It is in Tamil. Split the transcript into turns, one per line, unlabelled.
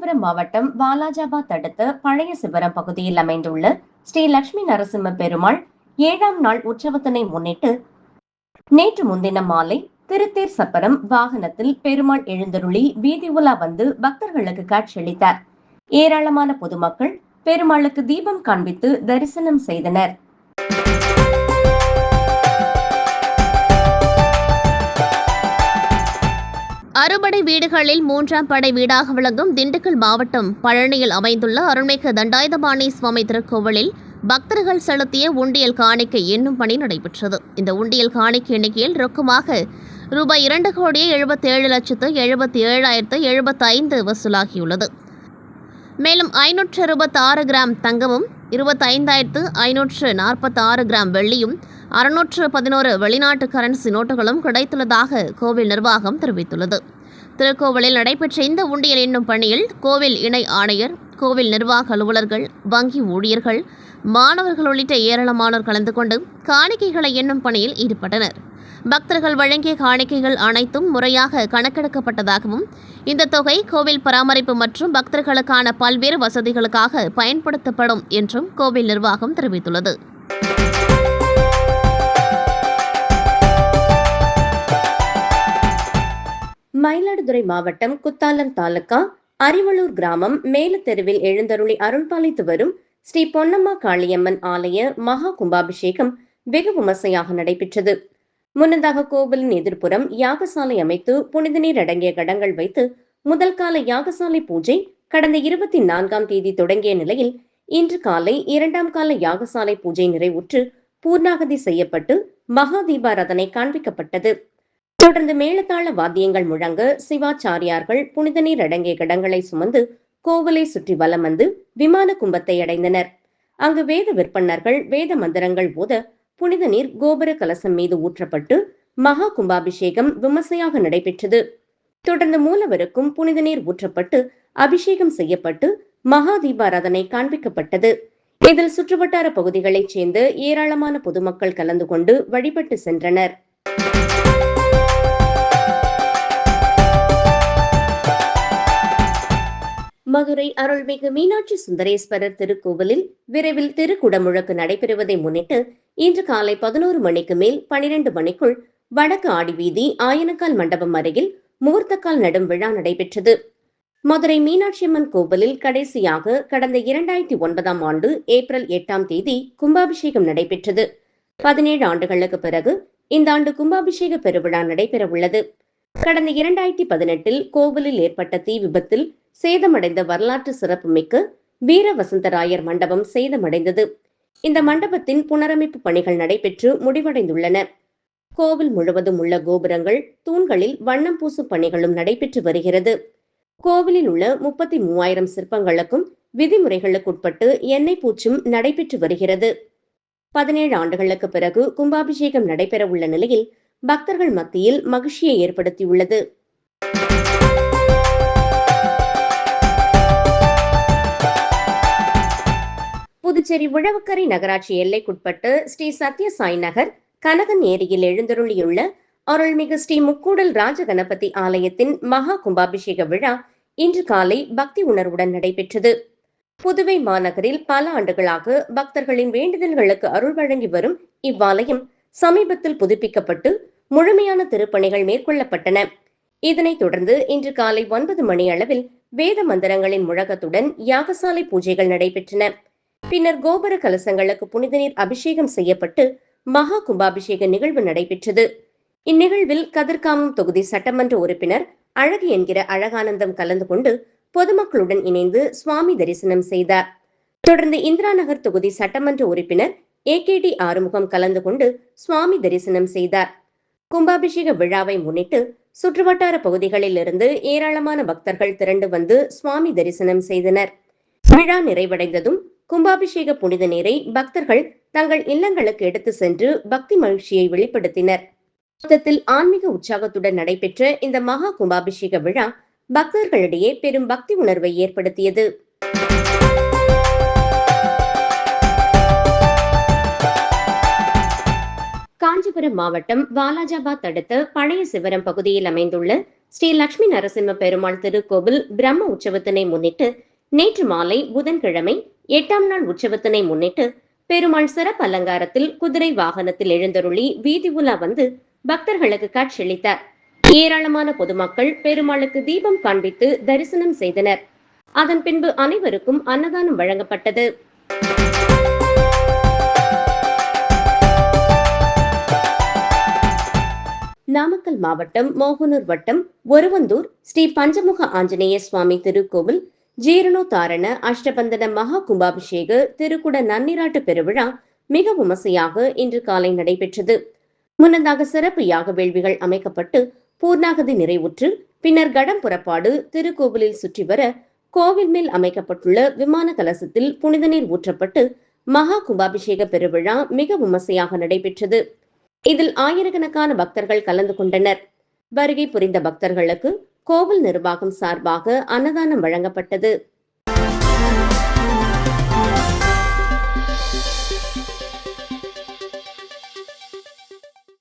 காஞ்சிபுரம் மாவட்டம் வாலாஜாபாத் அடுத்த பழைய சிவரம் பகுதியில் அமைந்துள்ள ஸ்ரீ லட்சுமி நரசிம்ம பெருமாள் 7ஆம் நாள் உற்சவத்தினை முன்னிட்டு நேற்று முன்தினம் மாலை திருத்தேர் சப்பரம் வாகனத்தில் பெருமாள் எழுந்தருளி வீதி உலா வந்து பக்தர்களுக்கு காட்சியளித்தார். ஏராளமான பொதுமக்கள் பெருமாளுக்கு தீபம் காண்பித்து தரிசனம் செய்தனர்.
அறுபடை வீடுகளில் 3ஆம் படை வீடாக விளங்கும் திண்டுக்கல் மாவட்டம் பழனியில் அமைந்துள்ள அருள்மிகு தண்டாயுதபாணி சுவாமி திருக்கோவிலில் பக்தர்கள் செலுத்திய உண்டியல் காணிக்கை எண்ணும் பணி நடைபெற்றது. இந்த உண்டியல் காணிக்கை எண்ணிக்கையில் ரொக்கமாக ரூபாய் 2,77,77,075 வசூலாகியுள்ளது. மேலும் 566 கிராம் தங்கமும் 25,546 கிராம் வெள்ளியும் 611 வெளிநாட்டு கரன்சி நோட்டுகளும் கிடைத்துள்ளதாக கோவில் நிர்வாகம் தெரிவித்துள்ளது. திருக்கோவிலில் நடைபெற்ற இந்த உண்டியல் எண்ணும் பணியில் கோவில் இணை ஆணையர், கோவில் நிர்வாக அலுவலர்கள், வங்கி ஊழியர்கள், மாணவர்கள் உள்ளிட்ட ஏராளமானோர் கலந்து கொண்டு காணிக்கைகளை எண்ணும் பணியில் ஈடுபட்டனர். பக்தர்கள் வழங்கிய காணிக்கைகள் அனைத்தும் முறையாக கணக்கெடுக்கப்பட்டதாகவும் இந்த தொகை கோவில் பராமரிப்பு மற்றும் பக்தர்களுக்கான பல்வேறு வசதிகளுக்காக பயன்படுத்தப்படும் என்றும் கோவில் நிர்வாகம் தெரிவித்துள்ளது.
மயிலாடுதுறை மாவட்டம் குத்தாலம் தாலுகா அறிவளூர் கிராமம் மேல தெருவில் எழுந்தருளி அருள்பாலித்து வரும் ஸ்ரீ பொன்னம்மா காளியம்மன் ஆலய மகா கும்பாபிஷேகம் வெகு விமர்சையாக நடைபெற்றது. முன்னதாக கோவிலின் எதிர்ப்புறம் யாகசாலை அமைத்து புனித நீர் அடங்கிய கடங்கள் வைத்து முதல் கால யாகசாலை பூஜை கடந்த 24ஆம் தேதி தொடங்கிய நிலையில் இன்று காலை 2ஆம் கால யாகசாலை பூஜை நிறைவுற்று பூர்ணாகதி செய்யப்பட்டு மகா தீபாராதனை காண்பிக்கப்பட்டது. தொடர்ந்து மேளதாள வாத்தியங்கள் முழங்க சிவாச்சாரியார்கள் புனித நீர் அடங்கிய கடங்களை சுமந்து கோவிலை சுற்றி வலம் வந்து விமான கும்பத்தை அடைந்தனர். அங்கு வேத விற்பன்னர்கள் வேத மந்திரங்கள் போத புனித நீர் கோபுர கலசம் மீது ஊற்றப்பட்டு மகா கும்பாபிஷேகம் விமர்சையாக நடைபெற்றது. தொடர்ந்து மூலவருக்கும் புனித நீர் ஊற்றப்பட்டு அபிஷேகம் செய்யப்பட்டு மகா தீபாராதனை காண்பிக்கப்பட்டது. இதில் சுற்றுவட்டார பகுதிகளைச் சேர்ந்த ஏராளமான பொதுமக்கள் கலந்து கொண்டு வழிபட்டு சென்றனர். மதுரை அருள்மிகு மீனாட்சி சுந்தரேஸ்வரர் திருக்கோவிலில் விரைவில் திருக்குடமுழக்கு நடைபெறுவதை முன்னிட்டு இன்று காலை 11 மணிக்கு மேல் 12 மணிக்குள் வடக்கு ஆடிவீதி ஆயனக்கால் மண்டபம் அருகில் முகூர்த்தக்கால் நடும் விழா நடைபெற்றது. மதுரை மீனாட்சியம்மன் கோவிலில் கடைசியாக கடந்த 2009ஆம் ஆண்டு ஏப்ரல் 8ஆம் தேதி கும்பாபிஷேகம் நடைபெற்றது. 17 ஆண்டுகளுக்கு பிறகு இந்த ஆண்டு கும்பாபிஷேக பெருவிழா நடைபெற உள்ளது. கடந்த 2018இல் கோவிலில் ஏற்பட்ட தீ விபத்தில் சேதமடைந்த வரலாற்று சிறப்புமிக்க வீர வசந்தராயர் மண்டபம் சேதமடைந்தது. இந்த மண்டபத்தின் புனரமைப்பு பணிகள் நடைபெற்று முடிவடைந்துள்ளன. கோவில் முழுவதும் உள்ள கோபுரங்கள், தூண்களில் வண்ணம் பூசும் பணிகளும் நடைபெற்று வருகிறது. கோவிலில் உள்ள 33,000 சிற்பங்களுக்கும் விதிமுறைகளுக்குட்பட்டு எண்ணெய் பூச்சும் நடைபெற்று வருகிறது. 17 ஆண்டுகளுக்கு பிறகு கும்பாபிஷேகம் நடைபெற உள்ள நிலையில் பக்தர்கள் மத்தியில் மகிழ்ச்சியை ஏற்படுத்தியுள்ளது. புதுச்சேரி உழவக்கரை நகராட்சி எல்லைக்குட்பட்டு ஸ்ரீ சத்ய சாய் நகர் கனகன் ஏரியில் எழுந்தருளியுள்ள அருள்மிகு ஸ்ரீ முக்கூடல் ராஜகணபதி ஆலயத்தின் மகா கும்பாபிஷேக விழா இன்று காலை பக்தி உணர்வுடன் நடைபெற்றது. புதுவை மாநகரில் பல ஆண்டுகளாக பக்தர்களின் வேண்டுதல்களுக்கு அருள் வழங்கி வரும் இவ்வாலயம் சமீபத்தில் புதுப்பிக்கப்பட்டு முழுமையான திருப்பணிகள் மேற்கொள்ளப்பட்டன. இதனைத் தொடர்ந்து இன்று காலை 9 மணி அளவில் வேத மந்திரங்களின் முழக்கத்துடன் யாகசாலை பூஜைகள் நடைபெற்றன. பின்னர் கோபுர கலசங்களுக்கு புனித நீர் அபிஷேகம் செய்யப்பட்டு மகா கும்பாபிஷேக நிகழ்வு நடைபெற்றது. இந்நிகழ்வில் கதிர்காமம் தொகுதி சட்டமன்ற உறுப்பினர் அழகு என்கிற அழகானந்தம் கலந்து கொண்டு பொதுமக்களுடன் இணைந்து சுவாமி தரிசனம் செய்தார். தொடர்ந்து இந்திரா நகர் தொகுதி சட்டமன்ற உறுப்பினர் AKD ஆறுமுகம் கலந்து கொண்டு சுவாமி தரிசனம் செய்தார். கும்பாபிஷேக விழாவை முன்னிட்டு சுற்றுவட்டார பகுதிகளில் இருந்து ஏராளமான பக்தர்கள் திரண்டு வந்து சுவாமி தரிசனம் செய்தனர். விழா நிறைவடைந்ததும் கும்பாபிஷேக புனித நீரை பக்தர்கள் தங்கள் இல்லங்களுக்கு எடுத்து சென்று பக்தி மகிழ்ச்சியை வெளிப்படுத்தினர். மொத்தத்தில் ஆன்மீக உற்சாகத்துடன் நடைபெற்ற இந்த மகா கும்பாபிஷேக விழா பக்தர்களிடையே பெரும் பக்தி உணர்வை ஏற்படுத்தியது. காஞ்சிபுரம் மாவட்டம் வாலாஜாபாத் அடுத்த பழைய சிவரம் பகுதியில் அமைந்துள்ள ஸ்ரீ லட்சுமி நரசிம்ம பெருமாள் திருக்கோவில் பிரம்ம உற்சவத்தினை முன்னிட்டு நேற்று மாலை புதன்கிழமை 8ஆம் நாள் உற்சவத்தினை முன்னிட்டு பெருமாள் சிறப்பு அலங்காரத்தில் குதிரை வாகனத்தில் எழுந்தருளி வீதி உலா வந்து பக்தர்களுக்கு காட்சியளித்தார். ஏராளமான பொதுமக்கள் பெருமாளுக்கு தீபம் காண்பித்து தரிசனம் செய்தனர். அதன் பின்பு அனைவருக்கும் அன்னதானம் வழங்கப்பட்டது. நாமக்கல் மாவட்டம் மோகனூர் வட்டம் ஒருவந்தூர் ஸ்ரீ பஞ்சமுக ஆஞ்சநேய சுவாமி திருக்கோவில் ஜீரணோத்தாரண அஷ்டபந்தன மகா கும்பாபிஷேக திருக்குட நன்னீராட்டு பெருவிழா மிக விமர்சையாக இன்று காலை நடைபெற்றது. முன்னதாக சிறப்பு யாக வேள்விகள் அமைக்கப்பட்டு பூர்ணாகதி நிறைவுற்று பின்னர் கடம் புறப்பாடு திருக்கோவிலில் சுற்றி வர கோவில் மேல் அமைக்கப்பட்டுள்ள விமான கலசத்தில் புனித நீர் ஊற்றப்பட்டு மகா கும்பாபிஷேக பெருவிழா மிக விமர்சையாக நடைபெற்றது. இதில் ஆயிரக்கணக்கான பக்தர்கள் கலந்து கொண்டனர். வருகை புரிந்த பக்தர்களுக்கு கோவில் நிர்வாகம் சார்பாக அன்னதானம் வழங்கப்பட்டது.